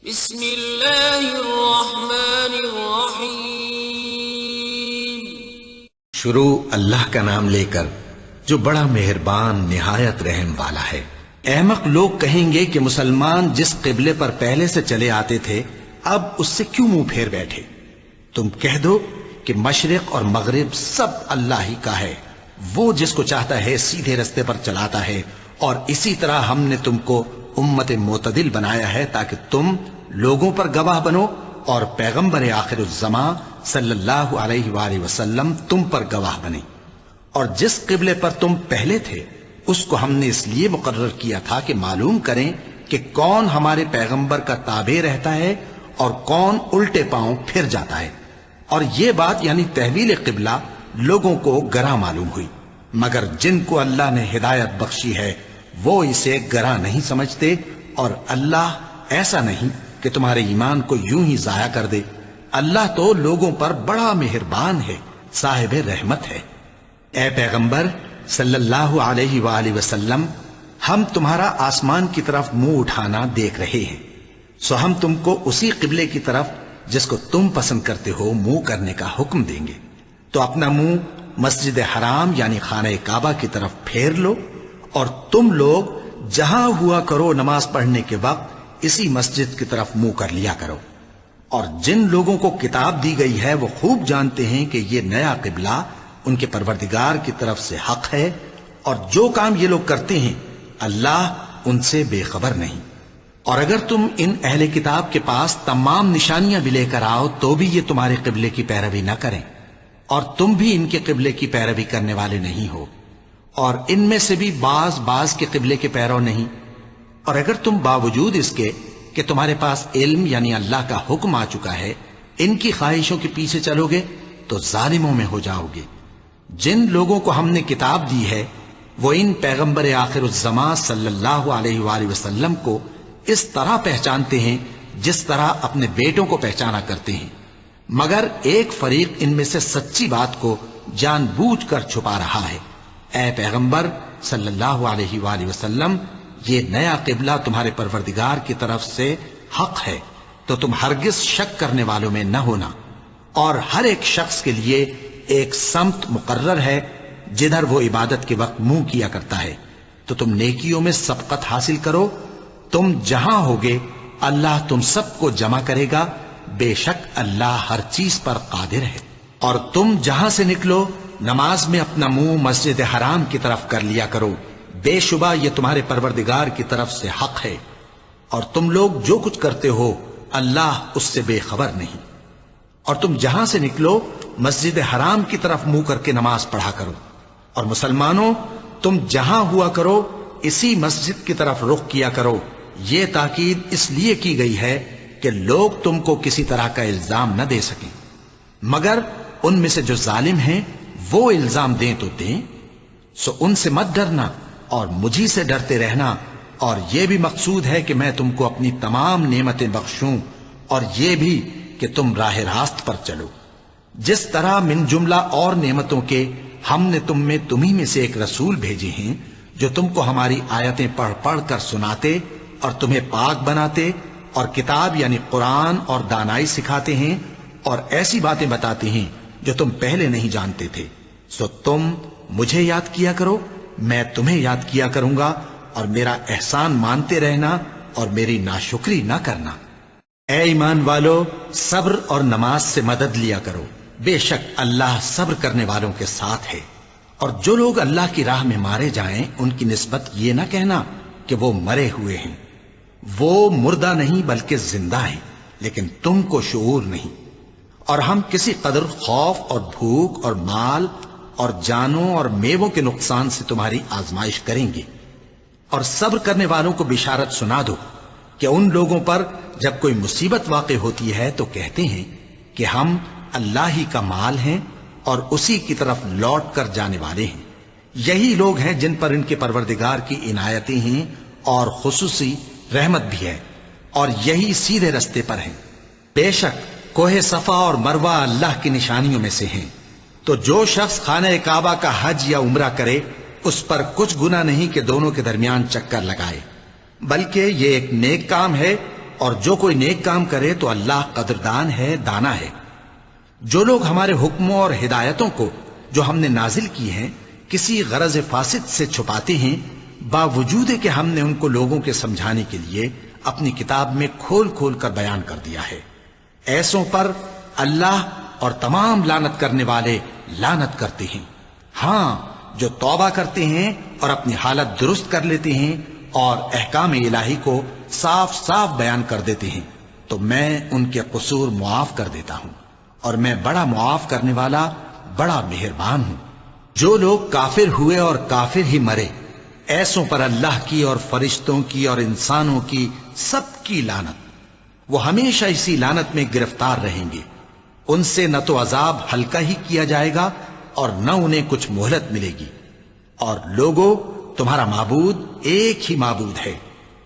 بسم اللہ الرحمن الرحیم۔ شروع اللہ کا نام لے کر جو بڑا مہربان نہایت رحم والا ہے۔ احمق لوگ کہیں گے کہ مسلمان جس قبلے پر پہلے سے چلے آتے تھے اب اس سے کیوں منہ پھیر بیٹھے؟ تم کہہ دو کہ مشرق اور مغرب سب اللہ ہی کا ہے، وہ جس کو چاہتا ہے سیدھے رستے پر چلاتا ہے، اور اسی طرح ہم نے تم کو امت معتدل بنایا ہے تاکہ تم لوگوں پر گواہ بنو اور پیغمبر آخر الزمان صلی اللہ علیہ وآلہ وسلم تم پر گواہ بنے۔ اور جس قبلے پر تم پہلے تھے اس کو ہم نے اس لیے مقرر کیا تھا کہ معلوم کریں کہ کون ہمارے پیغمبر کا تابع رہتا ہے اور کون الٹے پاؤں پھر جاتا ہے۔ اور یہ بات یعنی تحویل قبلہ لوگوں کو گراں معلوم ہوئی، مگر جن کو اللہ نے ہدایت بخشی ہے وہ اسے گراں نہیں سمجھتے، اور اللہ ایسا نہیں کہ تمہارے ایمان کو یوں ہی ضائع کر دے۔ اللہ تو لوگوں پر بڑا مہربان ہے، صاحب رحمت ہے۔ اے پیغمبر صلی اللہ علیہ وآلہ وسلم، ہم تمہارا آسمان کی طرف منہ اٹھانا دیکھ رہے ہیں، سو ہم تم کو اسی قبلے کی طرف جس کو تم پسند کرتے ہو منہ کرنے کا حکم دیں گے۔ تو اپنا منہ مسجد حرام یعنی خانہ کعبہ کی طرف پھیر لو، اور تم لوگ جہاں ہوا کرو نماز پڑھنے کے وقت اسی مسجد کی طرف منہ کر لیا کرو۔ اور جن لوگوں کو کتاب دی گئی ہے وہ خوب جانتے ہیں کہ یہ نیا قبلہ ان کے پروردگار کی طرف سے حق ہے، اور جو کام یہ لوگ کرتے ہیں اللہ ان سے بے خبر نہیں۔ اور اگر تم ان اہل کتاب کے پاس تمام نشانیاں بھی لے کر آؤ تو بھی یہ تمہارے قبلے کی پیروی نہ کریں، اور تم بھی ان کے قبلے کی پیروی کرنے والے نہیں ہو، اور ان میں سے بھی بعض کے قبلے کے پیرو نہیں۔ اور اگر تم باوجود اس کے کہ تمہارے پاس علم یعنی اللہ کا حکم آ چکا ہے ان کی خواہشوں کے پیچھے چلو گے تو ظالموں میں ہو جاؤ گے۔ جن لوگوں کو ہم نے کتاب دی ہے وہ ان پیغمبر آخر الزمان صلی اللہ علیہ وآلہ وسلم کو اس طرح پہچانتے ہیں جس طرح اپنے بیٹوں کو پہچانا کرتے ہیں، مگر ایک فریق ان میں سے سچی بات کو جان بوجھ کر چھپا رہا ہے۔ اے پیغمبر صلی اللہ علیہ وآلہ وسلم، یہ نیا قبلہ تمہارے پروردگار کی طرف سے حق ہے، تو تم ہرگز شک کرنے والوں میں نہ ہونا۔ اور ہر ایک شخص کے لیے ایک سمت مقرر ہے جدھر وہ عبادت کے وقت منہ کیا کرتا ہے، تو تم نیکیوں میں سبقت حاصل کرو۔ تم جہاں ہوگے اللہ تم سب کو جمع کرے گا، بے شک اللہ ہر چیز پر قادر ہے۔ اور تم جہاں سے نکلو نماز میں اپنا منہ مسجد حرام کی طرف کر لیا کرو، بے شبہ یہ تمہارے پروردگار کی طرف سے حق ہے، اور تم لوگ جو کچھ کرتے ہو اللہ اس سے بے خبر نہیں۔ اور تم جہاں سے نکلو مسجد حرام کی طرف منہ کر کے نماز پڑھا کرو، اور مسلمانوں تم جہاں ہوا کرو اسی مسجد کی طرف رخ کیا کرو۔ یہ تاکید اس لیے کی گئی ہے کہ لوگ تم کو کسی طرح کا الزام نہ دے سکیں، مگر ان میں سے جو ظالم ہیں وہ الزام دیں تو دیں، سو ان سے مت ڈرنا اور مجھی سے ڈرتے رہنا۔ اور یہ بھی مقصود ہے کہ میں تم کو اپنی تمام نعمتیں بخشوں، اور یہ بھی کہ تم راہ راست پر چلو۔ جس طرح من جملہ اور نعمتوں کے ہم نے تمہیں میں سے ایک رسول بھیجے ہیں جو تم کو ہماری آیتیں پڑھ پڑھ کر سناتے اور تمہیں پاک بناتے، اور کتاب یعنی قرآن اور دانائی سکھاتے ہیں، اور ایسی باتیں بتاتے ہیں جو تم پہلے نہیں جانتے تھے۔ سو تم مجھے یاد کیا کرو، میں تمہیں یاد کیا کروں گا، اور میرا احسان مانتے رہنا اور میری ناشکری نہ کرنا۔ اے ایمان والو، صبر اور نماز سے مدد لیا کرو، بے شک اللہ صبر کرنے والوں کے ساتھ ہے۔ اور جو لوگ اللہ کی راہ میں مارے جائیں ان کی نسبت یہ نہ کہنا کہ وہ مرے ہوئے ہیں، وہ مردہ نہیں بلکہ زندہ ہیں، لیکن تم کو شعور نہیں۔ اور ہم کسی قدر خوف اور بھوک اور مال اور جانوں اور میووں کے نقصان سے تمہاری آزمائش کریں گے۔ اور صبر کرنے والوں کو بشارت سنا دو کہ ان لوگوں پر جب کوئی مصیبت واقع ہوتی ہے تو کہتے ہیں کہ ہم اللہ ہی کا مال ہیں اور اسی کی طرف لوٹ کر جانے والے ہیں۔ یہی لوگ ہیں جن پر ان کے پروردگار کی عنایتیں ہیں اور خصوصی رحمت بھی ہے، اور یہی سیدھے رستے پر ہیں۔ بے شک کوہ صفا اور مروہ اللہ کی نشانیوں میں سے ہیں، تو جو شخص خانہ کعبہ کا حج یا عمرہ کرے اس پر کچھ گناہ نہیں کہ دونوں کے درمیان چکر لگائے، بلکہ یہ ایک نیک کام ہے اور جو کوئی نیک کام کرے تو اللہ قدردان ہے، دانا ہے۔ جو لوگ ہمارے حکموں اور ہدایتوں کو جو ہم نے نازل کی ہیں کسی غرض فاسد سے چھپاتے ہیں، باوجود کہ ہم نے ان کو لوگوں کے سمجھانے کے لیے اپنی کتاب میں کھول کھول کر بیان کر دیا ہے، ایسوں پر اللہ اور تمام لعنت کرنے والے لعنت کرتے ہیں۔ ہاں، جو توبہ کرتے ہیں اور اپنی حالت درست کر لیتے ہیں اور احکام الہی کو صاف صاف بیان کر دیتے ہیں تو میں ان کے قصور معاف کر دیتا ہوں، اور میں بڑا معاف کرنے والا بڑا مہربان ہوں۔ جو لوگ کافر ہوئے اور کافر ہی مرے، ایسوں پر اللہ کی اور فرشتوں کی اور انسانوں کی سب کی لعنت، وہ ہمیشہ اسی لعنت میں گرفتار رہیں گے۔ ان سے نہ تو عذاب ہلکا ہی کیا جائے گا اور نہ انہیں کچھ مہلت ملے گی۔ اور لوگوں، تمہارا معبود ایک ہی معبود ہے،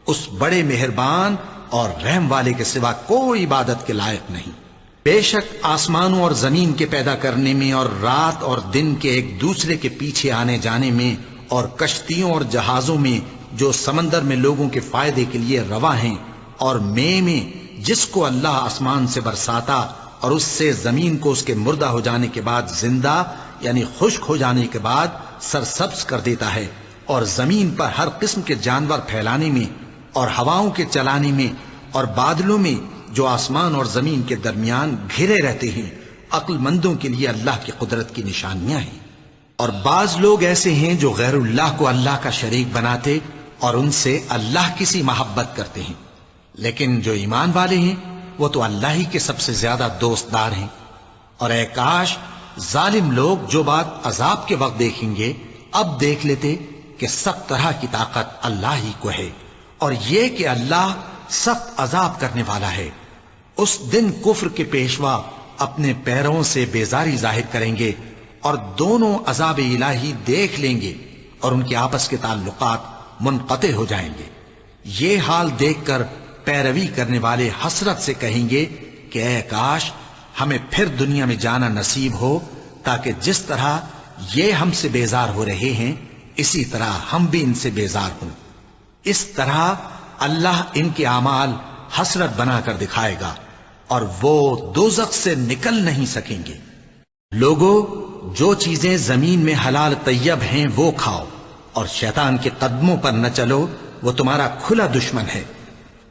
اس بڑے مہربان اور رحم والے کے سوا کوئی عبادت کے لائق نہیں۔ بے شک آسمانوں اور زمین کے پیدا کرنے میں اور رات اور دن کے ایک دوسرے کے پیچھے آنے جانے میں اور کشتیوں اور جہازوں میں جو سمندر میں لوگوں کے فائدے کے لیے رواں ہیں، اور میں جس کو اللہ آسمان سے برساتا اور اس سے زمین کو اس کے مردہ ہو جانے کے بعد زندہ یعنی خشک ہو جانے کے بعد سرسبز کر دیتا ہے، اور زمین پر ہر قسم کے جانور پھیلانے میں اور ہواؤں کے چلانے میں اور بادلوں میں جو آسمان اور زمین کے درمیان گھرے رہتے ہیں، عقل مندوں کے لیے اللہ کی قدرت کی نشانیاں ہیں۔ اور بعض لوگ ایسے ہیں جو غیر اللہ کو اللہ کا شریک بناتے اور ان سے اللہ کی سی محبت کرتے ہیں، لیکن جو ایمان والے ہیں وہ تو اللہ ہی کے سب سے زیادہ دوست دار ہیں۔ اور اے کاش ظالم لوگ جو بات عذاب کے وقت دیکھیں گے اب دیکھ لیتے کہ سب طرح کی طاقت اللہ ہی کو ہے، اور یہ کہ اللہ سخت عذاب کرنے والا ہے۔ اس دن کفر کے پیشوا اپنے پیروں سے بیزاری ظاہر کریں گے اور دونوں عذاب الہی دیکھ لیں گے اور ان کے آپس کے تعلقات منقطع ہو جائیں گے۔ یہ حال دیکھ کر پیروی کرنے والے حسرت سے کہیں گے کہ اے کاش ہمیں پھر دنیا میں جانا نصیب ہو، تاکہ جس طرح یہ ہم سے بیزار ہو رہے ہیں اسی طرح ہم بھی ان سے بیزار ہوں۔ اس طرح اللہ ان کے اعمال حسرت بنا کر دکھائے گا اور وہ دوزخ سے نکل نہیں سکیں گے۔ لوگوں، جو چیزیں زمین میں حلال طیب ہیں وہ کھاؤ، اور شیطان کے قدموں پر نہ چلو، وہ تمہارا کھلا دشمن ہے۔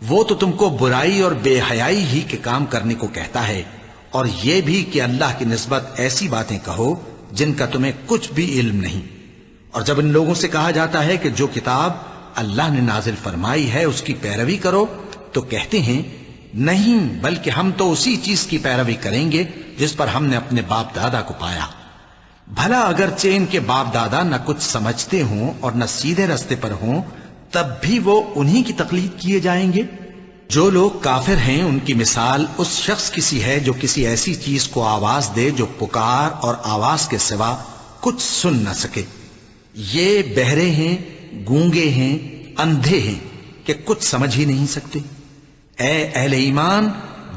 وہ تو تم کو برائی اور بے حیائی ہی کے کام کرنے کو کہتا ہے، اور یہ بھی کہ اللہ کی نسبت ایسی باتیں کہو جن کا تمہیں کچھ بھی علم نہیں۔ اور جب ان لوگوں سے کہا جاتا ہے کہ جو کتاب اللہ نے نازل فرمائی ہے اس کی پیروی کرو، تو کہتے ہیں نہیں، بلکہ ہم تو اسی چیز کی پیروی کریں گے جس پر ہم نے اپنے باپ دادا کو پایا۔ بھلا اگرچہ ان کے باپ دادا نہ کچھ سمجھتے ہوں اور نہ سیدھے رستے پر ہوں، تب بھی وہ انہی کی تقلید کیے جائیں گے۔ جو لوگ کافر ہیں ان کی مثال اس شخص کی سی ہے جو کسی ایسی چیز کو آواز دے جو پکار اور آواز کے سوا کچھ سن نہ سکے۔ یہ بہرے ہیں، گونگے ہیں، اندھے ہیں کہ کچھ سمجھ ہی نہیں سکتے۔ اے اہل ایمان،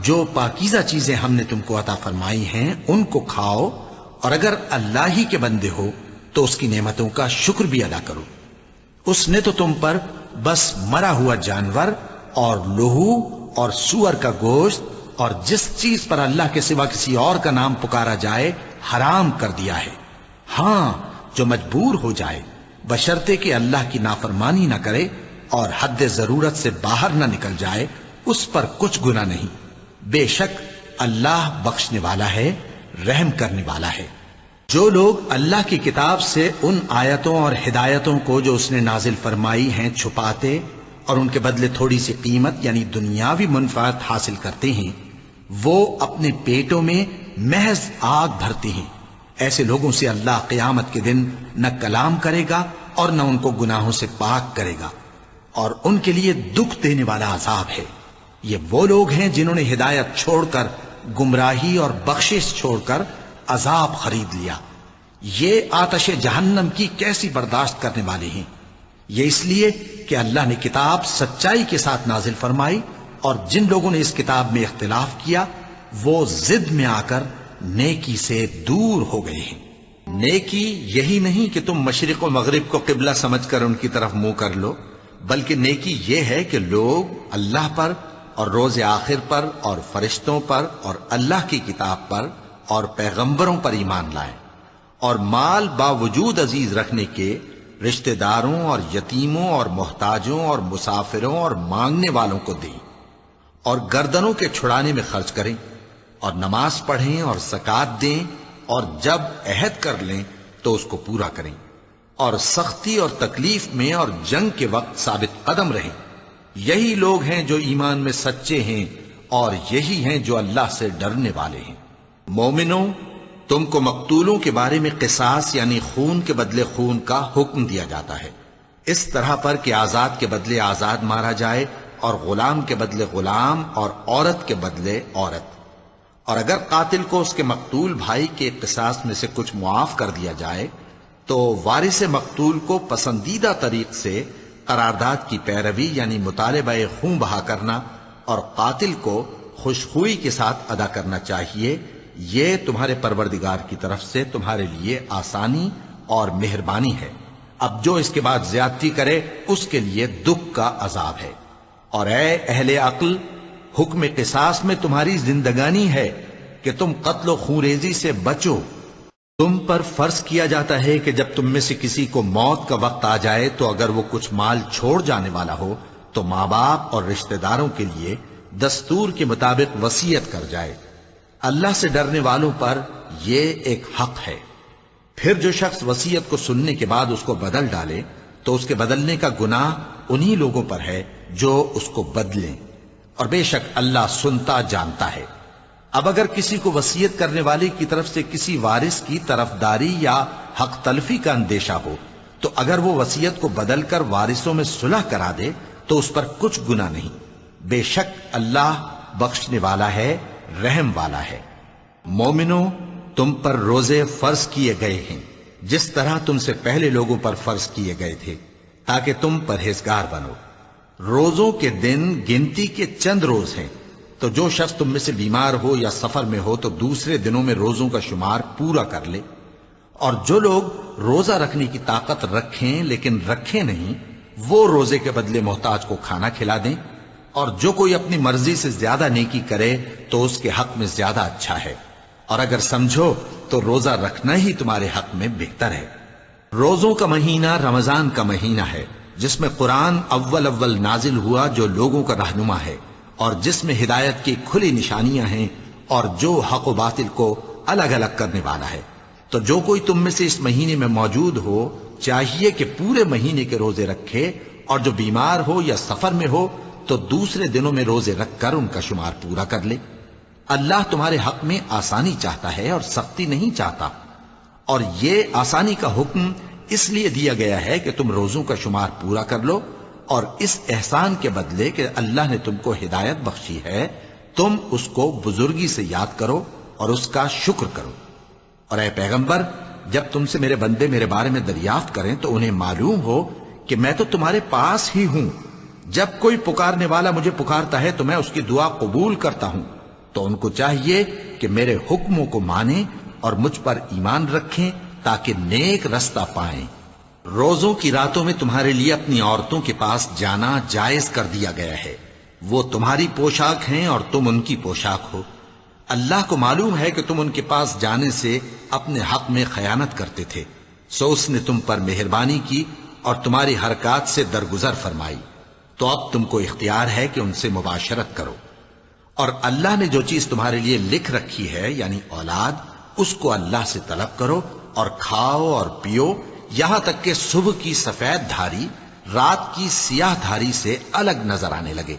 جو پاکیزہ چیزیں ہم نے تم کو عطا فرمائی ہیں ان کو کھاؤ، اور اگر اللہ ہی کے بندے ہو تو اس کی نعمتوں کا شکر بھی ادا کرو۔ اس نے تو تم پر بس مرا ہوا جانور اور لہو اور سور کا گوشت اور جس چیز پر اللہ کے سوا کسی اور کا نام پکارا جائے حرام کر دیا ہے۔ ہاں، جو مجبور ہو جائے بشرطے کہ اللہ کی نافرمانی نہ کرے اور حد ضرورت سے باہر نہ نکل جائے، اس پر کچھ گناہ نہیں۔ بے شک اللہ بخشنے والا ہے، رحم کرنے والا ہے۔ جو لوگ اللہ کی کتاب سے ان آیتوں اور ہدایتوں کو جو اس نے نازل فرمائی ہیں چھپاتے اور ان کے بدلے تھوڑی سی قیمت یعنی دنیاوی منفعت حاصل کرتے ہیں، وہ اپنے پیٹوں میں محض آگ بھرتے ہیں۔ ایسے لوگوں سے اللہ قیامت کے دن نہ کلام کرے گا اور نہ ان کو گناہوں سے پاک کرے گا، اور ان کے لیے دکھ دینے والا عذاب ہے۔ یہ وہ لوگ ہیں جنہوں نے ہدایت چھوڑ کر گمراہی اور بخشش چھوڑ کر عذاب خرید لیا۔ یہ آتش جہنم کی کیسی برداشت کرنے والے ہیں۔ یہ اس لیے کہ اللہ نے کتاب سچائی کے ساتھ نازل فرمائی، اور جن لوگوں نے اس کتاب میں اختلاف کیا وہ ضد میں آ کر نیکی سے دور ہو گئے ہیں۔ نیکی یہی نہیں کہ تم مشرق و مغرب کو قبلہ سمجھ کر ان کی طرف منہ کر لو، بلکہ نیکی یہ ہے کہ لوگ اللہ پر اور روز آخر پر اور فرشتوں پر اور اللہ کی کتاب پر اور پیغمبروں پر ایمان لائیں، اور مال باوجود عزیز رکھنے کے رشتہ داروں اور یتیموں اور محتاجوں اور مسافروں اور مانگنے والوں کو دیں، اور گردنوں کے چھڑانے میں خرچ کریں، اور نماز پڑھیں اور زکوٰۃ دیں، اور جب عہد کر لیں تو اس کو پورا کریں، اور سختی اور تکلیف میں اور جنگ کے وقت ثابت قدم رہیں۔ یہی لوگ ہیں جو ایمان میں سچے ہیں، اور یہی ہیں جو اللہ سے ڈرنے والے ہیں۔ مومنوں، تم کو مقتولوں کے بارے میں قصاص یعنی خون کے بدلے خون کا حکم دیا جاتا ہے، اس طرح پر کہ آزاد کے بدلے آزاد مارا جائے، اور غلام کے بدلے غلام، اور عورت کے بدلے عورت۔ اور اگر قاتل کو اس کے مقتول بھائی کے قصاص میں سے کچھ معاف کر دیا جائے تو وارث مقتول کو پسندیدہ طریق سے قرارداد کی پیروی یعنی مطالبہ خون بہا کرنا اور قاتل کو خوشخوئی کے ساتھ ادا کرنا چاہیے۔ یہ تمہارے پروردگار کی طرف سے تمہارے لیے آسانی اور مہربانی ہے۔ اب جو اس کے بعد زیادتی کرے اس کے لیے دکھ کا عذاب ہے۔ اور اے اہل عقل، حکم قصاص میں تمہاری زندگانی ہے کہ تم قتل و خونریزی سے بچو۔ تم پر فرض کیا جاتا ہے کہ جب تم میں سے کسی کو موت کا وقت آ جائے تو اگر وہ کچھ مال چھوڑ جانے والا ہو تو ماں باپ اور رشتہ داروں کے لیے دستور کے مطابق وصیت کر جائے۔ اللہ سے ڈرنے والوں پر یہ ایک حق ہے۔ پھر جو شخص وصیت کو سننے کے بعد اس کو بدل ڈالے تو اس کے بدلنے کا گناہ انہی لوگوں پر ہے جو اس کو بدلیں، اور بے شک اللہ سنتا جانتا ہے۔ اب اگر کسی کو وصیت کرنے والے کی طرف سے کسی وارث کی طرفداری یا حق تلفی کا اندیشہ ہو تو اگر وہ وصیت کو بدل کر وارثوں میں صلح کرا دے تو اس پر کچھ گناہ نہیں، بے شک اللہ بخشنے والا ہے، رحم والا ہے۔ مومنوں، تم پر روزے فرض کیے گئے ہیں جس طرح تم سے پہلے لوگوں پر فرض کیے گئے تھے تاکہ تم پرہیزگار بنو۔ روزوں کے دن گنتی کے چند روز ہیں، تو جو شخص تم میں سے بیمار ہو یا سفر میں ہو تو دوسرے دنوں میں روزوں کا شمار پورا کر لے۔ اور جو لوگ روزہ رکھنے کی طاقت رکھیں لیکن رکھیں نہیں، وہ روزے کے بدلے محتاج کو کھانا کھلا دیں۔ اور جو کوئی اپنی مرضی سے زیادہ نیکی کرے تو اس کے حق میں زیادہ اچھا ہے، اور اگر سمجھو تو روزہ رکھنا ہی تمہارے حق میں بہتر ہے۔ روزوں کا مہینہ رمضان کا مہینہ ہے جس میں قرآن اول نازل ہوا، جو لوگوں کا رہنما ہے اور جس میں ہدایت کی کھلی نشانیاں ہیں، اور جو حق و باطل کو الگ الگ کرنے والا ہے۔ تو جو کوئی تم میں سے اس مہینے میں موجود ہو چاہیے کہ پورے مہینے کے روزے رکھے، اور جو بیمار ہو یا سفر میں ہو تو دوسرے دنوں میں روزے رکھ کر ان کا شمار پورا کر لے۔ اللہ تمہارے حق میں آسانی چاہتا ہے اور سختی نہیں چاہتا، اور یہ آسانی کا حکم اس لیے دیا گیا ہے کہ تم روزوں کا شمار پورا کر لو، اور اس احسان کے بدلے کہ اللہ نے تم کو ہدایت بخشی ہے تم اس کو بزرگی سے یاد کرو اور اس کا شکر کرو۔ اور اے پیغمبر، جب تم سے میرے بندے میرے بارے میں دریافت کریں تو انہیں معلوم ہو کہ میں تو تمہارے پاس ہی ہوں۔ جب کوئی پکارنے والا مجھے پکارتا ہے تو میں اس کی دعا قبول کرتا ہوں، تو ان کو چاہیے کہ میرے حکموں کو مانیں اور مجھ پر ایمان رکھیں تاکہ نیک رستہ پائیں۔ روزوں کی راتوں میں تمہارے لیے اپنی عورتوں کے پاس جانا جائز کر دیا گیا ہے، وہ تمہاری پوشاک ہیں اور تم ان کی پوشاک ہو۔ اللہ کو معلوم ہے کہ تم ان کے پاس جانے سے اپنے حق میں خیانت کرتے تھے، سو اس نے تم پر مہربانی کی اور تمہاری حرکات سے درگزر فرمائی، تو اب تم کو اختیار ہے کہ ان سے مباشرت کرو۔ اور اللہ نے جو چیز تمہارے لیے لکھ رکھی ہے یعنی اولاد، اس کو اللہ سے طلب کرو اور کھاؤ اور پیو، یہاں تک کہ صبح کی سفید دھاری رات کی سیاہ دھاری سے الگ نظر آنے لگے۔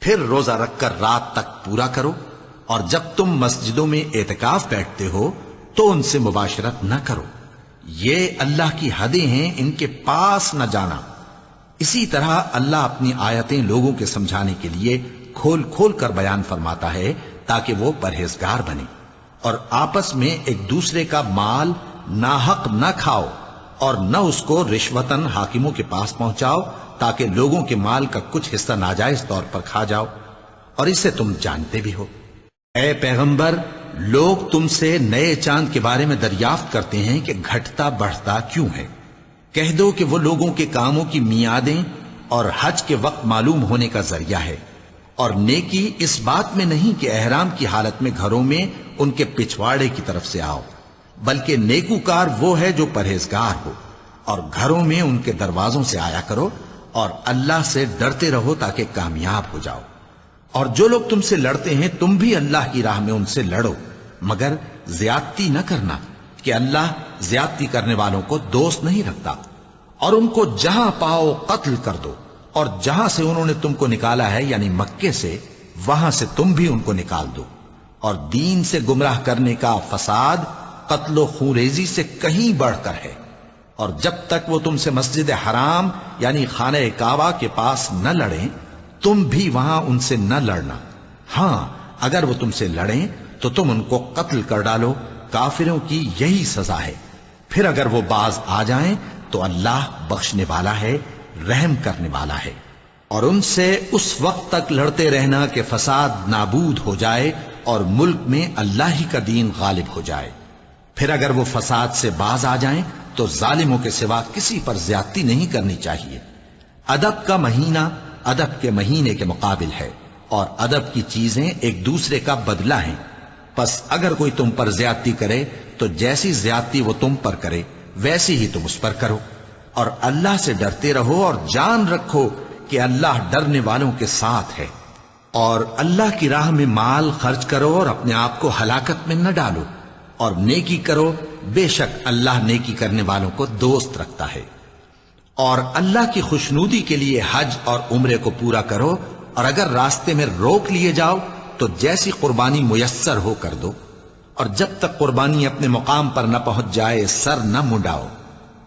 پھر روزہ رکھ کر رات تک پورا کرو، اور جب تم مسجدوں میں اعتکاف بیٹھتے ہو تو ان سے مباشرت نہ کرو، یہ اللہ کی حدیں ہیں، ان کے پاس نہ جانا۔ اسی طرح اللہ اپنی آیتیں لوگوں کے سمجھانے کے لیے کھول کھول کر بیان فرماتا ہے تاکہ وہ پرہیزگار بنے۔ اور آپس میں ایک دوسرے کا مال ناحق نہ کھاؤ، اور نہ اس کو رشوتاً حاکموں کے پاس پہنچاؤ تاکہ لوگوں کے مال کا کچھ حصہ ناجائز طور پر کھا جاؤ، اور اسے تم جانتے بھی ہو۔ اے پیغمبر، لوگ تم سے نئے چاند کے بارے میں دریافت کرتے ہیں کہ گھٹتا بڑھتا کیوں ہے۔ کہہ دو کہ وہ لوگوں کے کاموں کی میعادیں اور حج کے وقت معلوم ہونے کا ذریعہ ہے، اور نیکی اس بات میں نہیں کہ احرام کی حالت میں گھروں میں ان کے پچھواڑے کی طرف سے آؤ، بلکہ نیکوکار وہ ہے جو پرہیزگار ہو، اور گھروں میں ان کے دروازوں سے آیا کرو، اور اللہ سے ڈرتے رہو تاکہ کامیاب ہو جاؤ۔ اور جو لوگ تم سے لڑتے ہیں تم بھی اللہ کی راہ میں ان سے لڑو، مگر زیادتی نہ کرنا، کہ اللہ زیادتی کرنے والوں کو دوست نہیں رکھتا۔ اور ان کو جہاں پاؤ قتل کر دو، اور جہاں سے انہوں نے تم کو نکالا ہے یعنی مکے سے، وہاں سے تم بھی ان کو نکال دو۔ اور دین سے گمراہ کرنے کا فساد قتل و خونریزی سے کہیں بڑھ کر ہے۔ اور جب تک وہ تم سے مسجد حرام یعنی خانہ کعبہ کے پاس نہ لڑیں تم بھی وہاں ان سے نہ لڑنا۔ ہاں اگر وہ تم سے لڑیں تو تم ان کو قتل کر ڈالو، کافروں کی یہی سزا ہے۔ پھر اگر وہ باز آ جائیں تو اللہ بخشنے والا ہے، رحم کرنے والا ہے۔ اور ان سے اس وقت تک لڑتے رہنا کہ فساد نابود ہو جائے اور ملک میں اللہ ہی کا دین غالب ہو جائے۔ پھر اگر وہ فساد سے باز آ جائیں تو ظالموں کے سوا کسی پر زیادتی نہیں کرنی چاہیے۔ ادب کا مہینہ ادب کے مہینے کے مقابل ہے، اور ادب کی چیزیں ایک دوسرے کا بدلہ ہیں۔ پس اگر کوئی تم پر زیادتی کرے تو جیسی زیادتی وہ تم پر کرے ویسی ہی تم اس پر کرو، اور اللہ سے ڈرتے رہو اور جان رکھو کہ اللہ ڈرنے والوں کے ساتھ ہے۔ اور اللہ کی راہ میں مال خرچ کرو اور اپنے آپ کو ہلاکت میں نہ ڈالو، اور نیکی کرو، بے شک اللہ نیکی کرنے والوں کو دوست رکھتا ہے۔ اور اللہ کی خوشنودی کے لیے حج اور عمرے کو پورا کرو، اور اگر راستے میں روک لیے جاؤ تو جیسی قربانی میسر ہو کر دو، اور جب تک قربانی اپنے مقام پر نہ پہنچ جائے سر نہ منڈاؤ۔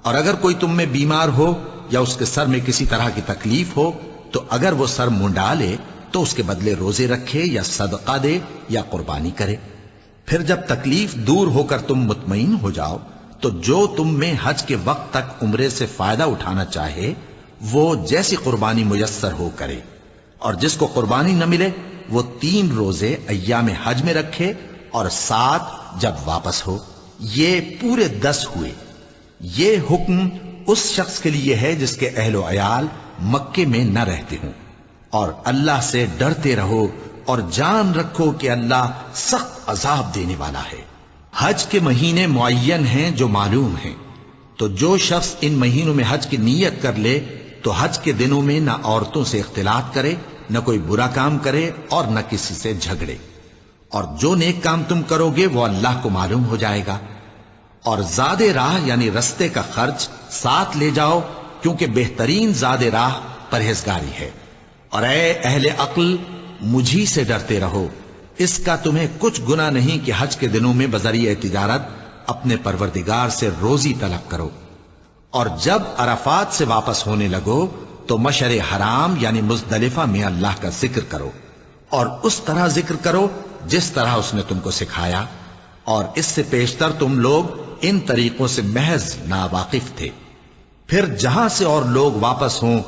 اور اگر کوئی تم میں بیمار ہو یا اس کے سر میں کسی طرح کی تکلیف ہو تو اگر وہ سر منڈا لے تو اس کے بدلے روزے رکھے یا صدقہ دے یا قربانی کرے۔ پھر جب تکلیف دور ہو کر تم مطمئن ہو جاؤ تو جو تم میں حج کے وقت تک عمرے سے فائدہ اٹھانا چاہے وہ جیسی قربانی میسر ہو کرے، اور جس کو قربانی نہ ملے وہ 3 روزے ایام حج میں رکھے اور 7 جب واپس ہو، یہ پورے 10 ہوئے۔ یہ حکم اس شخص کے لیے ہے جس کے اہل و عیال مکے میں نہ رہتے ہوں۔ اور اللہ سے ڈرتے رہو اور جان رکھو کہ اللہ سخت عذاب دینے والا ہے۔ حج کے مہینے معین ہیں جو معلوم ہیں، تو جو شخص ان مہینوں میں حج کی نیت کر لے تو حج کے دنوں میں نہ عورتوں سے اختلاط کرے، نہ کوئی برا کام کرے اور نہ کسی سے جھگڑے۔ اور جو نیک کام تم کرو گے وہ اللہ کو معلوم ہو جائے گا۔ اور زاد راہ یعنی رستے کا خرچ ساتھ لے جاؤ، کیونکہ بہترین زاد راہ پرہیزگاری ہے۔ اور اے اہل عقل مجھی سے ڈرتے رہو، اس کا تمہیں کچھ گناہ نہیں کہ حج کے دنوں میں بذریعہ تجارت اپنے پروردگار سے روزی طلب کرو۔ اور جب عرفات سے واپس ہونے لگو تو مشعر حرام یعنی مزدلفہ میں اللہ کا ذکر کرو، اور اس طرح ذکر کرو جس طرح اس نے تم کو سکھایا، اور اس سے پیشتر تم لوگ ان طریقوں سے محض ناواقف تھے۔ پھر جہاں سے اور لوگ واپس ہوں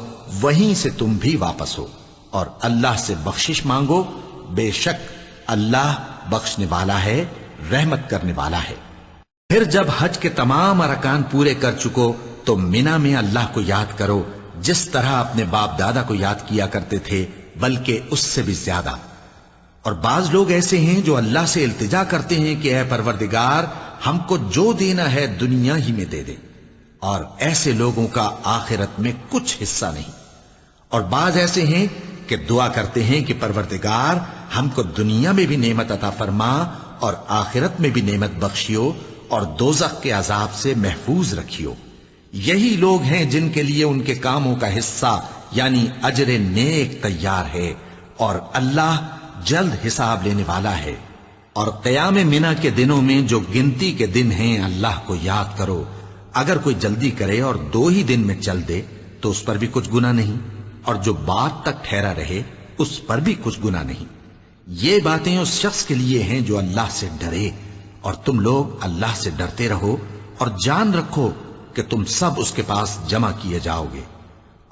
وہیں سے تم بھی واپس ہو، اور اللہ سے بخشش مانگو، بے شک اللہ بخشنے والا ہے، رحمت کرنے والا ہے۔ پھر جب حج کے تمام ارکان پورے کر چکو تو مینا میں اللہ کو یاد کرو جس طرح اپنے باپ دادا کو یاد کیا کرتے تھے، بلکہ اس سے بھی زیادہ۔ اور بعض لوگ ایسے ہیں جو اللہ سے التجا کرتے ہیں کہ اے پروردگار ہم کو جو دینا ہے دنیا ہی میں دے دے، اور ایسے لوگوں کا آخرت میں کچھ حصہ نہیں۔ اور بعض ایسے ہیں کہ دعا کرتے ہیں کہ پروردگار ہم کو دنیا میں بھی نعمت عطا فرما اور آخرت میں بھی نعمت بخشیو اور دوزخ کے عذاب سے محفوظ رکھیو۔ یہی لوگ ہیں جن کے لیے ان کے کاموں کا حصہ یعنی اجر نیک تیار ہے، اور اللہ جلد حساب لینے والا ہے۔ اور قیام منا کے دنوں میں جو گنتی کے دن ہیں اللہ کو یاد کرو۔ اگر کوئی جلدی کرے اور 2 ہی دن میں چل دے تو اس پر بھی کچھ گناہ نہیں، اور جو بات تک ٹھہرا رہے اس پر بھی کچھ گناہ نہیں۔ یہ باتیں اس شخص کے لیے ہیں جو اللہ سے ڈرے، اور تم لوگ اللہ سے ڈرتے رہو اور جان رکھو کہ تم سب اس کے پاس جمع کیے جاؤ گے۔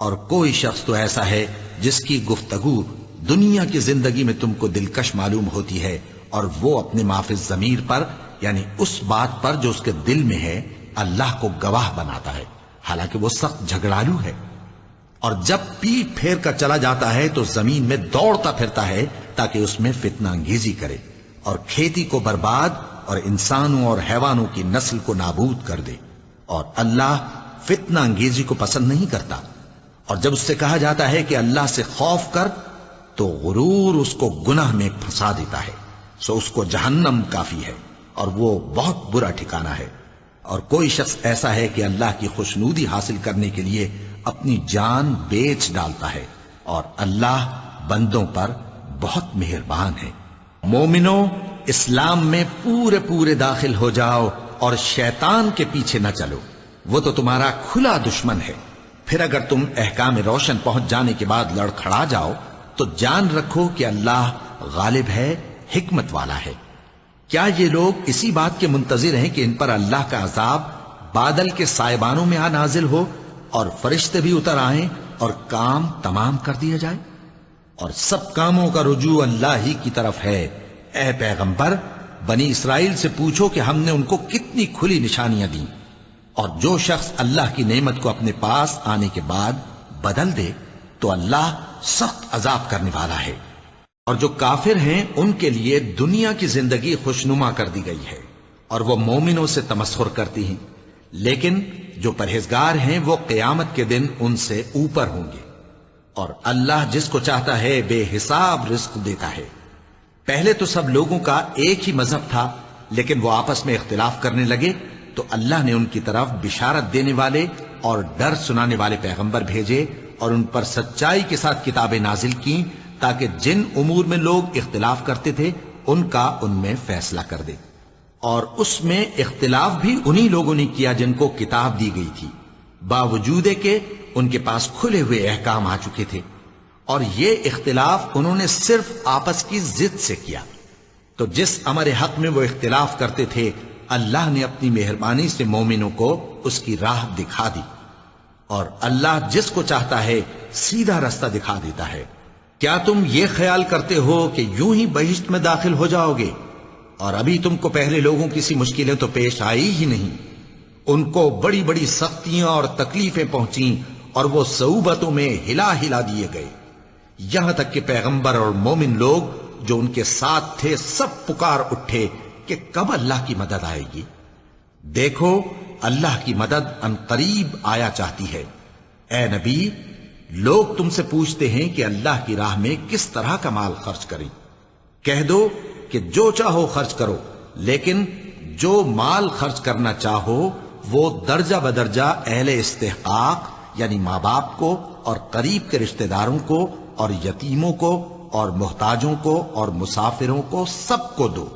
اور کوئی شخص تو ایسا ہے جس کی گفتگو دنیا کی زندگی میں تم کو دلکش معلوم ہوتی ہے، اور وہ اپنے معافی ضمیر پر یعنی اس بات پر جو اس کے دل میں ہے اللہ کو گواہ بناتا ہے، حالانکہ وہ سخت جھگڑالو ہے۔ اور جب پیٹ پھیر کر چلا جاتا ہے تو زمین میں دوڑتا پھرتا ہے تاکہ اس میں فتنہ انگیزی کرے اور کھیتی کو برباد اور انسانوں اور حیوانوں کی نسل کو نابود کر دے، اور اللہ فتنہ انگیزی کو پسند نہیں کرتا۔ اور جب اس سے کہا جاتا ہے کہ اللہ سے خوف کر تو غرور اس کو گناہ میں پھنسا دیتا ہے، سو اس کو جہنم کافی ہے اور وہ بہت برا ٹھکانہ ہے۔ اور کوئی شخص ایسا ہے کہ اللہ کی خوشنودی حاصل کرنے کے لیے اپنی جان بیچ ڈالتا ہے، اور اللہ بندوں پر بہت مہربان ہے۔ مومنو، اسلام میں پورے پورے داخل ہو جاؤ اور شیطان کے پیچھے نہ چلو، وہ تو تمہارا کھلا دشمن ہے۔ پھر اگر تم احکام روشن پہنچ جانے کے بعد لڑکھڑا جاؤ تو جان رکھو کہ اللہ غالب ہے، حکمت والا ہے۔ کیا یہ لوگ اسی بات کے منتظر ہیں کہ ان پر اللہ کا عذاب بادل کے سائبانوں میں نازل ہو اور فرشتے بھی اتر آئیں اور کام تمام کر دیا جائے؟ اور سب کاموں کا رجوع اللہ ہی کی طرف ہے۔ اے پیغمبر، بنی اسرائیل سے پوچھو کہ ہم نے ان کو کتنی کھلی نشانیاں دیں، اور جو شخص اللہ کی نعمت کو اپنے پاس آنے کے بعد بدل دے تو اللہ سخت عذاب کرنے والا ہے۔ اور جو کافر ہیں ان کے لیے دنیا کی زندگی خوشنما کر دی گئی ہے اور وہ مومنوں سے تمسخر کرتی ہیں، لیکن جو پرہیزگار ہیں وہ قیامت کے دن ان سے اوپر ہوں گے، اور اللہ جس کو چاہتا ہے بے حساب رزق دیتا ہے۔ پہلے تو سب لوگوں کا ایک ہی مذہب تھا، لیکن وہ آپس میں اختلاف کرنے لگے تو اللہ نے ان کی طرف بشارت دینے والے اور ڈر سنانے والے پیغمبر بھیجے اور ان پر سچائی کے ساتھ کتابیں نازل کی تاکہ جن امور میں لوگ اختلاف کرتے تھے ان کا ان میں فیصلہ کر دے۔ اور اس میں اختلاف بھی انہی لوگوں نے کیا جن کو کتاب دی گئی تھی، باوجود کہ ان کے پاس کھلے ہوئے احکام آ چکے تھے، اور یہ اختلاف انہوں نے صرف آپس کی ضد سے کیا۔ تو جس امر حق میں وہ اختلاف کرتے تھے اللہ نے اپنی مہربانی سے مومنوں کو اس کی راہ دکھا دی، اور اللہ جس کو چاہتا ہے سیدھا رستہ دکھا دیتا ہے۔ کیا تم یہ خیال کرتے ہو کہ یوں ہی بہشت میں داخل ہو جاؤ گے، اور ابھی تم کو پہلے لوگوں کی سی مشکلیں تو پیش آئی ہی نہیں؟ ان کو بڑی بڑی سختیاں اور تکلیفیں پہنچیں اور وہ صعوبتوں میں ہلا ہلا دیے گئے، یہاں تک کہ پیغمبر اور مومن لوگ جو ان کے ساتھ تھے سب پکار اٹھے کہ کب اللہ کی مدد آئے گی۔ دیکھو اللہ کی مدد ان قریب آیا چاہتی ہے۔ اے نبی، لوگ تم سے پوچھتے ہیں کہ اللہ کی راہ میں کس طرح کا مال خرچ کریں۔ کہہ دو کہ جو چاہو خرچ کرو، لیکن جو مال خرچ کرنا چاہو وہ درجہ بدرجہ اہل استحقاق یعنی ماں باپ کو اور قریب کے رشتہ داروں کو اور یتیموں کو اور محتاجوں کو اور مسافروں کو سب کو دو،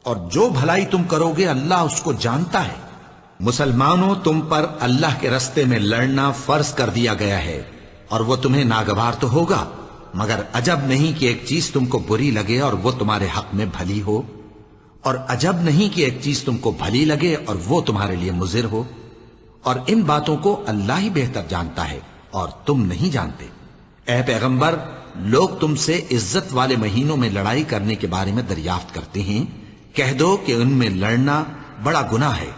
اور جو بھلائی تم کرو گے اللہ اس کو جانتا ہے۔ مسلمانوں، تم پر اللہ کے رستے میں لڑنا فرض کر دیا گیا ہے، اور وہ تمہیں ناگوار تو ہوگا، مگر عجب نہیں کہ ایک چیز تم کو بری لگے اور وہ تمہارے حق میں بھلی ہو، اور عجب نہیں کہ ایک چیز تم کو بھلی لگے اور وہ تمہارے لیے مضر ہو، اور ان باتوں کو اللہ ہی بہتر جانتا ہے اور تم نہیں جانتے۔ اے پیغمبر، لوگ تم سے عزت والے مہینوں میں لڑائی کرنے کے بارے میں دریافت کرتے ہیں، کہہ دو کہ ان میں لڑنا بڑا گناہ ہے،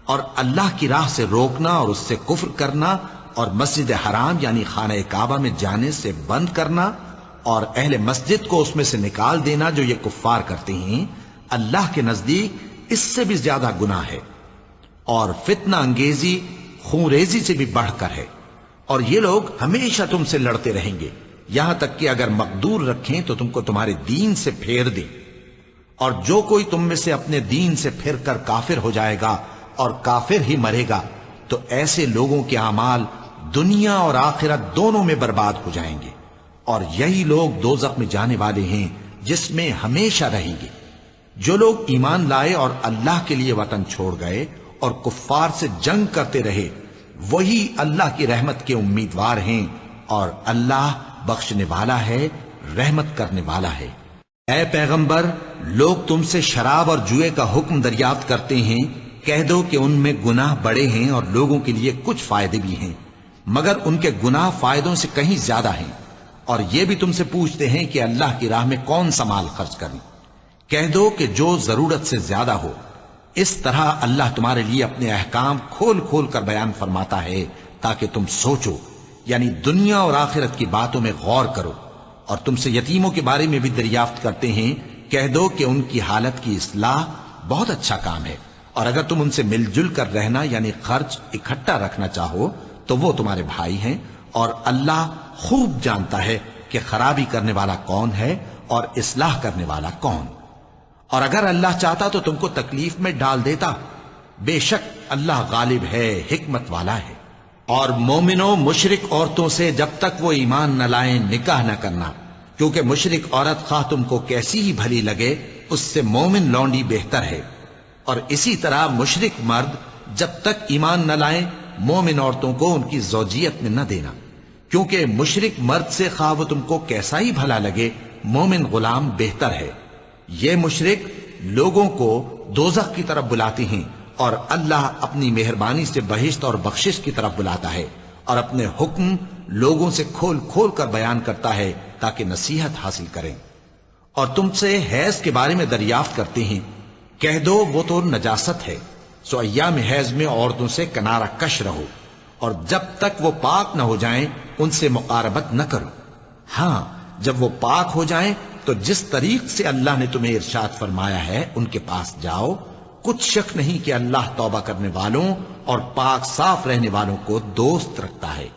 اور اللہ کی راہ سے روکنا اور اس سے کفر کرنا اور مسجد حرام یعنی خانہ کعبہ میں جانے سے بند کرنا اور اہل مسجد کو اس میں سے نکال دینا جو یہ کفار کرتے ہیں، اللہ کے نزدیک اس سے بھی زیادہ گناہ ہے، اور فتنہ انگیزی خونریزی سے بھی بڑھ کر ہے۔ اور یہ لوگ ہمیشہ تم سے لڑتے رہیں گے، یہاں تک کہ اگر مقدور رکھیں تو تم کو تمہارے دین سے پھیر دیں، اور جو کوئی تم میں سے اپنے دین سے پھر کر کافر ہو جائے گا اور کافر ہی مرے گا تو ایسے لوگوں کے اعمال دنیا اور آخرت دونوں میں برباد ہو جائیں گے، اور یہی لوگ دوزخ میں جانے والے ہیں جس میں ہمیشہ رہیں گے۔ جو لوگ ایمان لائے اور اللہ کے لیے وطن چھوڑ گئے اور کفار سے جنگ کرتے رہے وہی اللہ کی رحمت کے امیدوار ہیں، اور اللہ بخشنے والا ہے، رحمت کرنے والا ہے۔ اے پیغمبر، لوگ تم سے شراب اور جوئے کا حکم دریافت کرتے ہیں، کہہ دو کہ ان میں گناہ بڑے ہیں اور لوگوں کے لیے کچھ فائدے بھی ہیں، مگر ان کے گناہ فائدوں سے کہیں زیادہ ہیں۔ اور یہ بھی تم سے پوچھتے ہیں کہ اللہ کی راہ میں کون سا مال خرچ کریں، کہہ دو کہ جو ضرورت سے زیادہ ہو۔ اس طرح اللہ تمہارے لیے اپنے احکام کھول کھول کر بیان فرماتا ہے تاکہ تم سوچو یعنی دنیا اور آخرت کی باتوں میں غور کرو، اور تم سے یتیموں کے بارے میں بھی دریافت کرتے ہیں، کہہ دو کہ ان کی حالت کی اصلاح بہت اچھا کام ہے، اور اگر تم ان سے مل جل کر رہنا یعنی خرچ اکٹھا رکھنا چاہو تو وہ تمہارے بھائی ہیں، اور اللہ خوب جانتا ہے کہ خرابی کرنے والا کون ہے اور اصلاح کرنے والا کون۔ اور اگر اللہ چاہتا تو تم کو تکلیف میں ڈال دیتا، بے شک اللہ غالب ہے، حکمت والا ہے۔ اور مومنوں مشرک عورتوں سے جب تک وہ ایمان نہ لائیں نکاح نہ کرنا، کیونکہ مشرک عورت خواہ تم کو کیسی ہی بھلی لگے اس سے مومن لونڈی بہتر ہے، اور اسی طرح مشرک مرد جب تک ایمان نہ لائیں مومن عورتوں کو ان کی زوجیت میں نہ دینا، کیونکہ مشرک مرد سے خواہ وہ تم کو کیسا ہی بھلا لگے مومن غلام بہتر ہے۔ یہ مشرک لوگوں کو دوزخ کی طرف بلاتے ہیں، اور اللہ اپنی مہربانی سے بہشت اور بخشش کی طرف بلاتا ہے، اور اپنے حکم لوگوں سے کھول کھول کر بیان کرتا ہے تاکہ نصیحت حاصل کریں۔ اور تم سے حیض کے بارے میں دریافت کرتے ہیں، کہہ دو وہ تو نجاست ہے، سو ایام حیض میں عورتوں سے کنارہ کش رہو، اور جب تک وہ پاک نہ ہو جائیں ان سے مقاربت نہ کرو۔ ہاں جب وہ پاک ہو جائیں تو جس طریق سے اللہ نے تمہیں ارشاد فرمایا ہے ان کے پاس جاؤ، کچھ شک نہیں کہ اللہ توبہ کرنے والوں اور پاک صاف رہنے والوں کو دوست رکھتا ہے۔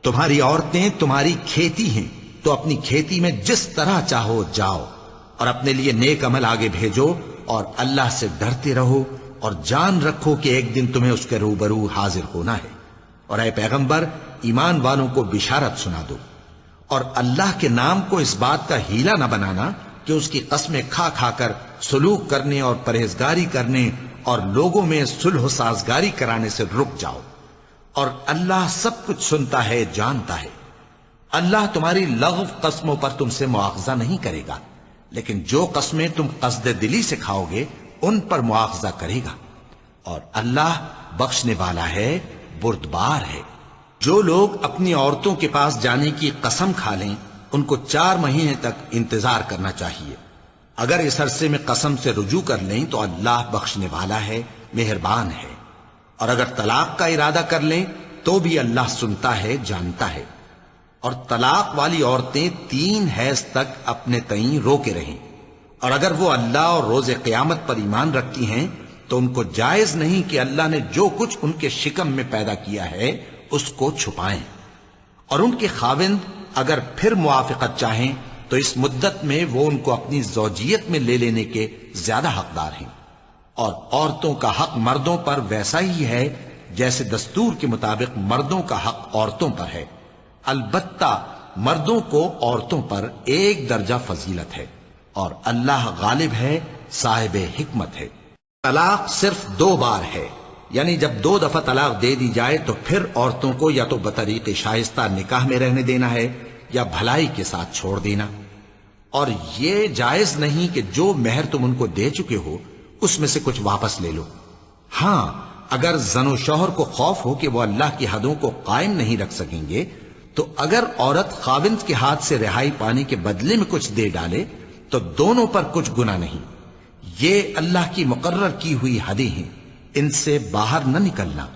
تمہاری عورتیں تمہاری کھیتی ہیں، تو اپنی کھیتی میں جس طرح چاہو جاؤ، اور اپنے لیے نیک عمل آگے بھیجو، اور اللہ سے ڈرتے رہو، اور جان رکھو کہ ایک دن تمہیں اس کے روبرو حاضر ہونا ہے۔ اور اے پیغمبر ایمان والوں کو بشارت سنا دو، اور اللہ کے نام کو اس بات کا ہیلا نہ بنانا کہ اس کی قسمیں کھا کھا کر سلوک کرنے اور پرہیزگاری کرنے اور لوگوں میں صلح و سازگاری کرانے سے رک جاؤ، اور اللہ سب کچھ سنتا ہے، جانتا ہے۔ اللہ تمہاری لغو قسموں پر تم سے مواخذہ نہیں کرے گا، لیکن جو قسمیں تم قصد دلی سے کھاؤ گے ان پر مواخذہ کرے گا، اور اللہ بخشنے والا ہے، بردبار ہے۔ جو لوگ اپنی عورتوں کے پاس جانے کی قسم کھا لیں ان کو 4 مہینے تک انتظار کرنا چاہیے۔ اگر اس عرصے میں قسم سے رجوع کر لیں تو اللہ بخشنے والا ہے، مہربان ہے، اور اگر طلاق کا ارادہ کر لیں تو بھی اللہ سنتا ہے، جانتا ہے۔ اور طلاق والی عورتیں 3 حیض تک اپنے تئیں روکے رہیں، اور اگر وہ اللہ اور روز قیامت پر ایمان رکھتی ہیں تو ان کو جائز نہیں کہ اللہ نے جو کچھ ان کے شکم میں پیدا کیا ہے اس کو چھپائیں، اور ان کے خاوند اگر پھر موافقت چاہیں تو اس مدت میں وہ ان کو اپنی زوجیت میں لے لینے کے زیادہ حقدار ہیں۔ اور عورتوں کا حق مردوں پر ویسا ہی ہے جیسے دستور کے مطابق مردوں کا حق عورتوں پر ہے، البتہ مردوں کو عورتوں پر 1 درجہ فضیلت ہے، اور اللہ غالب ہے، صاحب حکمت ہے۔ طلاق صرف 2 بار ہے، یعنی جب 2 دفعہ طلاق دے دی جائے تو پھر عورتوں کو یا تو بطریق شائستہ نکاح میں رہنے دینا ہے یا بھلائی کے ساتھ چھوڑ دینا، اور یہ جائز نہیں کہ جو مہر تم ان کو دے چکے ہو اس میں سے کچھ واپس لے لو۔ ہاں اگر زن و شوہر کو خوف ہو کہ وہ اللہ کی حدوں کو قائم نہیں رکھ سکیں گے تو اگر عورت خاوند کے ہاتھ سے رہائی پانے کے بدلے میں کچھ دے ڈالے تو دونوں پر کچھ گناہ نہیں۔ یہ اللہ کی مقرر کی ہوئی حدیں ہیں، ان سے باہر نہ نکلنا،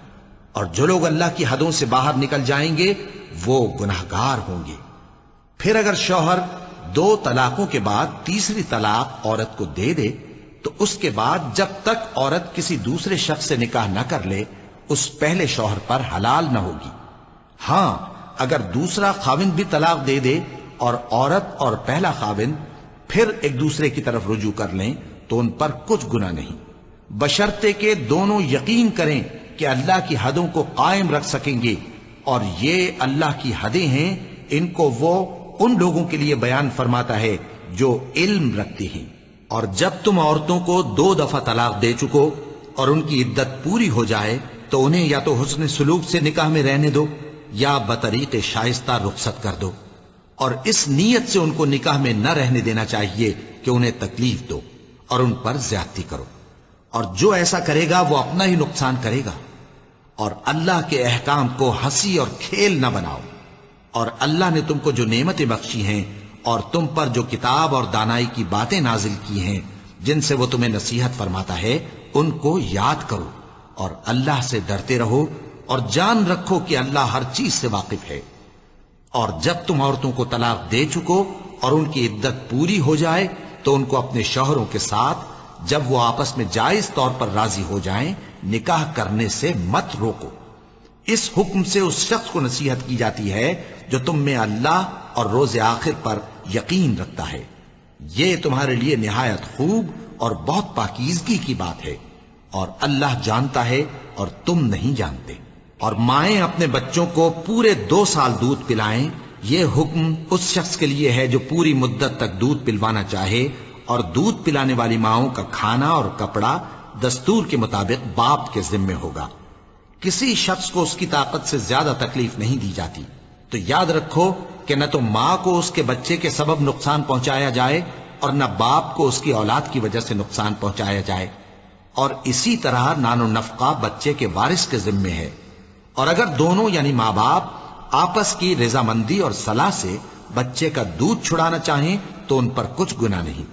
اور جو لوگ اللہ کی حدوں سے باہر نکل جائیں گے وہ گناہگار ہوں گے۔ پھر اگر شوہر 2 طلاقوں کے بعد تیسری طلاق عورت کو دے دے تو اس کے بعد جب تک عورت کسی دوسرے شخص سے نکاح نہ کر لے اس پہلے شوہر پر حلال نہ ہوگی۔ ہاں اگر دوسرا خاوند بھی طلاق دے دے اور عورت اور پہلا خاوند پھر ایک دوسرے کی طرف رجوع کر لیں تو ان پر کچھ گناہ نہیں، بشرطے کہ دونوں یقین کریں کہ اللہ کی حدوں کو قائم رکھ سکیں گے، اور یہ اللہ کی حدیں ہیں، ان کو وہ ان لوگوں کے لیے بیان فرماتا ہے جو علم رکھتے ہیں۔ اور جب تم عورتوں کو 2 دفعہ طلاق دے چکو اور ان کی عدت پوری ہو جائے تو انہیں یا تو حسن سلوک سے نکاح میں رہنے دو یا بطریق شائستہ رخصت کر دو، اور اس نیت سے ان کو نکاح میں نہ رہنے دینا چاہیے کہ انہیں تکلیف دو اور ان پر زیادتی کرو، اور جو ایسا کرے گا وہ اپنا ہی نقصان کرے گا۔ اور اللہ کے احکام کو ہنسی اور کھیل نہ بناؤ، اور اللہ نے تم کو جو نعمتیں بخشی ہیں اور تم پر جو کتاب اور دانائی کی باتیں نازل کی ہیں جن سے وہ تمہیں نصیحت فرماتا ہے ان کو یاد کرو، اور اللہ سے ڈرتے رہو، اور جان رکھو کہ اللہ ہر چیز سے واقف ہے۔ اور جب تم عورتوں کو طلاق دے چکو اور ان کی عدت پوری ہو جائے تو ان کو اپنے شوہروں کے ساتھ جب وہ آپس میں جائز طور پر راضی ہو جائیں نکاح کرنے سے مت روکو۔ اس حکم سے اس شخص کو نصیحت کی جاتی ہے جو تم میں اللہ اور روز آخر پر یقین رکھتا ہے۔ یہ تمہارے لیے نہایت خوب اور بہت پاکیزگی کی بات ہے، اور اللہ جانتا ہے اور تم نہیں جانتے۔ اور مائیں اپنے بچوں کو پورے 2 سال دودھ پلائیں، یہ حکم اس شخص کے لیے ہے جو پوری مدت تک دودھ پلوانا چاہے، اور دودھ پلانے والی ماؤں کا کھانا اور کپڑا دستور کے مطابق باپ کے ذمے ہوگا۔ کسی شخص کو اس کی طاقت سے زیادہ تکلیف نہیں دی جاتی، تو یاد رکھو کہ نہ تو ماں کو اس کے بچے کے سبب نقصان پہنچایا جائے اور نہ باپ کو اس کی اولاد کی وجہ سے نقصان پہنچایا جائے، اور اسی طرح نان و نفقہ بچے کے وارث کے ذمے ہے۔ اور اگر دونوں یعنی ماں باپ آپس کی رضامندی اور صلاح سے بچے کا دودھ چھڑانا چاہیں تو ان پر کچھ گناہ نہیں،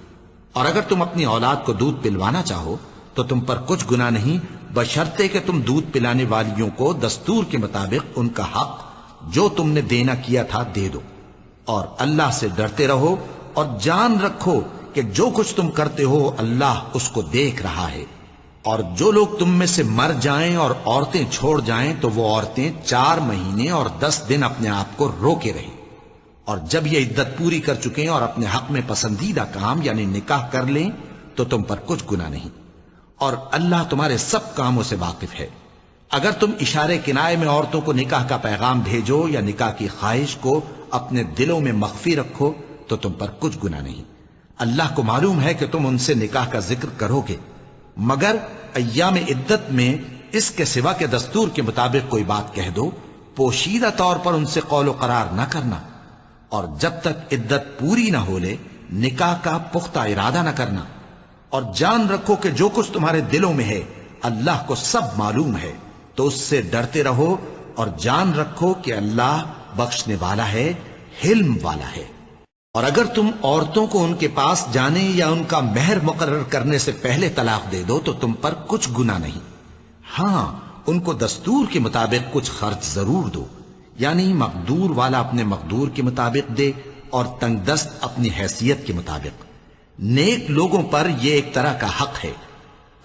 اور اگر تم اپنی اولاد کو دودھ پلوانا چاہو تو تم پر کچھ گناہ نہیں، بشرطے کہ تم دودھ پلانے والیوں کو دستور کے مطابق ان کا حق جو تم نے دینا کیا تھا دے دو۔ اور اللہ سے ڈرتے رہو اور جان رکھو کہ جو کچھ تم کرتے ہو اللہ اس کو دیکھ رہا ہے۔ اور جو لوگ تم میں سے مر جائیں اور عورتیں چھوڑ جائیں تو وہ عورتیں 4 مہینے اور 10 دن اپنے آپ کو روکے رہیں، اور جب یہ عدت پوری کر چکیں اور اپنے حق میں پسندیدہ کام یعنی نکاح کر لیں تو تم پر کچھ گناہ نہیں، اور اللہ تمہارے سب کاموں سے واقف ہے۔ اگر تم اشارے کنائے میں عورتوں کو نکاح کا پیغام بھیجو یا نکاح کی خواہش کو اپنے دلوں میں مخفی رکھو تو تم پر کچھ گناہ نہیں۔ اللہ کو معلوم ہے کہ تم ان سے نکاح کا ذکر کرو گے، مگر ایام عدت میں اس کے سوا کے دستور کے مطابق کوئی بات کہہ دو، پوشیدہ طور پر ان سے قول و قرار نہ کرنا، اور جب تک عدت پوری نہ ہو لے نکاح کا پختہ ارادہ نہ کرنا، اور جان رکھو کہ جو کچھ تمہارے دلوں میں ہے اللہ کو سب معلوم ہے، تو اس سے ڈرتے رہو اور جان رکھو کہ اللہ بخشنے والا ہے، حلم والا ہے۔ اور اگر تم عورتوں کو ان کے پاس جانے یا ان کا مہر مقرر کرنے سے پہلے طلاق دے دو تو تم پر کچھ گناہ نہیں، ہاں ان کو دستور کے مطابق کچھ خرچ ضرور دو، یعنی مقدور والا اپنے مقدور کے مطابق دے اور تنگ دست اپنی حیثیت کے مطابق۔ نیک لوگوں پر یہ ایک طرح کا حق ہے۔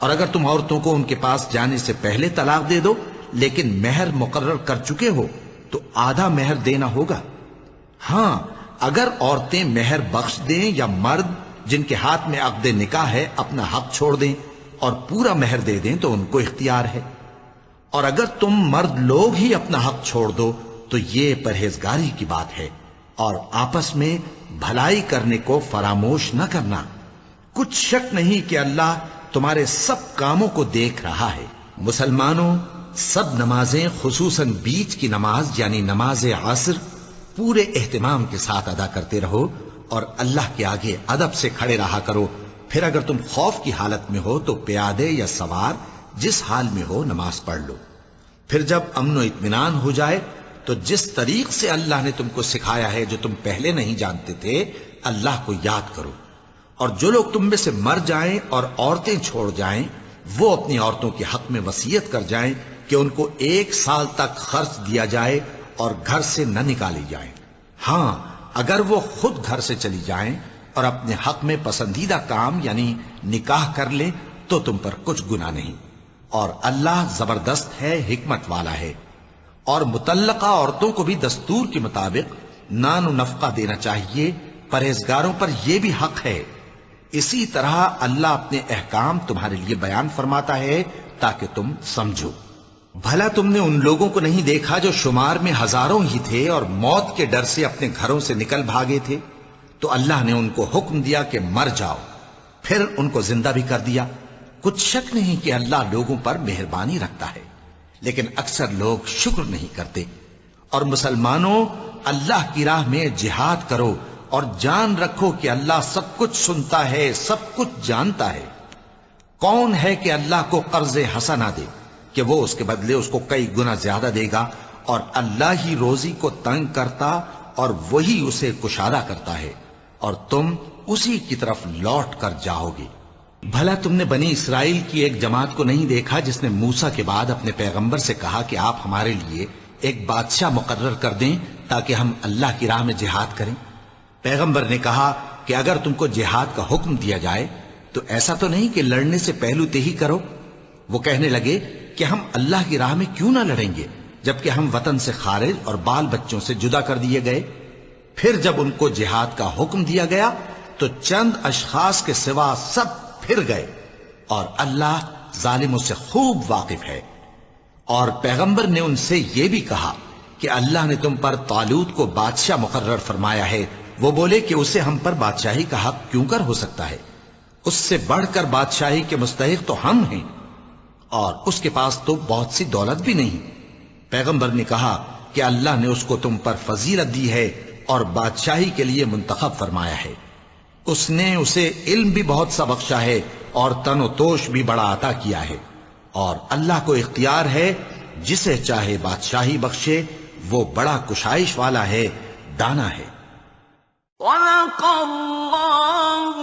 اور اگر تم عورتوں کو ان کے پاس جانے سے پہلے طلاق دے دو لیکن مہر مقرر کر چکے ہو تو آدھا مہر دینا ہوگا۔ ہاں اگر عورتیں مہر بخش دیں یا مرد جن کے ہاتھ میں عقد نکاح ہے اپنا حق چھوڑ دیں اور پورا مہر دے دیں تو ان کو اختیار ہے۔ اور اگر تم مرد لوگ ہی اپنا حق چھوڑ دو تو یہ پرہیزگاری کی بات ہے، اور آپس میں بھلائی کرنے کو فراموش نہ کرنا۔ کچھ شک نہیں کہ اللہ تمہارے سب کاموں کو دیکھ رہا ہے۔ مسلمانوں، سب نمازیں خصوصاً بیچ کی نماز یعنی نماز عصر پورے اہتمام کے ساتھ ادا کرتے رہو اور اللہ کے آگے ادب سے کھڑے رہا کرو۔ پھر اگر تم خوف کی حالت میں ہو تو پیادے یا سوار جس حال میں ہو نماز پڑھ لو۔ پھر جب امن و اطمینان ہو جائے تو جس طریق سے اللہ نے تم کو سکھایا ہے جو تم پہلے نہیں جانتے تھے اللہ کو یاد کرو۔ اور جو لوگ تم میں سے مر جائیں اور عورتیں چھوڑ جائیں وہ اپنی عورتوں کے حق میں وصیت کر جائیں کہ ان کو 1 سال تک خرچ دیا جائے اور گھر سے نہ نکالی جائیں۔ ہاں اگر وہ خود گھر سے چلی جائیں اور اپنے حق میں پسندیدہ کام یعنی نکاح کر لیں تو تم پر کچھ گناہ نہیں، اور اللہ زبردست ہے، حکمت والا ہے۔ اور مطلقہ عورتوں کو بھی دستور کے مطابق نان و نفقہ دینا چاہیے، پرہیزگاروں پر یہ بھی حق ہے۔ اسی طرح اللہ اپنے احکام تمہارے لیے بیان فرماتا ہے تاکہ تم سمجھو۔ بھلا تم نے ان لوگوں کو نہیں دیکھا جو شمار میں ہزاروں ہی تھے اور موت کے ڈر سے اپنے گھروں سے نکل بھاگے تھے، تو اللہ نے ان کو حکم دیا کہ مر جاؤ، پھر ان کو زندہ بھی کر دیا۔ کچھ شک نہیں کہ اللہ لوگوں پر مہربانی رکھتا ہے، لیکن اکثر لوگ شکر نہیں کرتے۔ اور مسلمانوں، اللہ کی راہ میں جہاد کرو اور جان رکھو کہ اللہ سب کچھ سنتا ہے، سب کچھ جانتا ہے۔ کون ہے کہ اللہ کو قرض حسنہ دے کہ وہ اس کے بدلے اس کو کئی گنا زیادہ دے گا، اور اللہ ہی روزی کو تنگ کرتا اور وہی اسے کشادہ کرتا ہے، اور تم اسی کی طرف لوٹ کر جاؤ گے۔ بھلا تم نے بنی اسرائیل کی ایک جماعت کو نہیں دیکھا جس نے موسیٰ کے بعد اپنے پیغمبر سے کہا کہ آپ ہمارے لیے ایک بادشاہ مقرر کر دیں تاکہ ہم اللہ کی راہ میں جہاد کریں؟ پیغمبر نے کہا کہ اگر تم کو جہاد کا حکم دیا جائے تو ایسا تو نہیں کہ لڑنے سے پہلو تہی کرو۔ وہ کہنے لگے کہ ہم اللہ کی راہ میں کیوں نہ لڑیں گے جبکہ ہم وطن سے خارج اور بال بچوں سے جدا کر دیے گئے۔ پھر جب ان کو جہاد کا حکم دیا گیا تو چند اشخاص کے سوا سب پھر گئے، اور اللہ ظالموں سے خوب واقف ہے۔ اور پیغمبر نے ان سے یہ بھی کہا کہ اللہ نے تم پر طالوت کو بادشاہ مقرر فرمایا ہے۔ وہ بولے کہ اسے ہم پر بادشاہی کا حق کیوں کر ہو سکتا ہے؟ اس سے بڑھ کر بادشاہی کے مستحق تو ہم ہیں، اور اس کے پاس تو بہت سی دولت بھی نہیں۔ پیغمبر نے کہا کہ اللہ نے اس کو تم پر فضیلت دی ہے اور بادشاہی کے لیے منتخب فرمایا ہے۔ اس نے اسے علم بھی بہت سا بخشا ہے اور تن و توش بھی بڑا عطا کیا ہے، اور اللہ کو اختیار ہے جسے چاہے بادشاہی بخشے، وہ بڑا کشائش والا ہے، دانا ہے۔ وَلَقَ اللَّهُ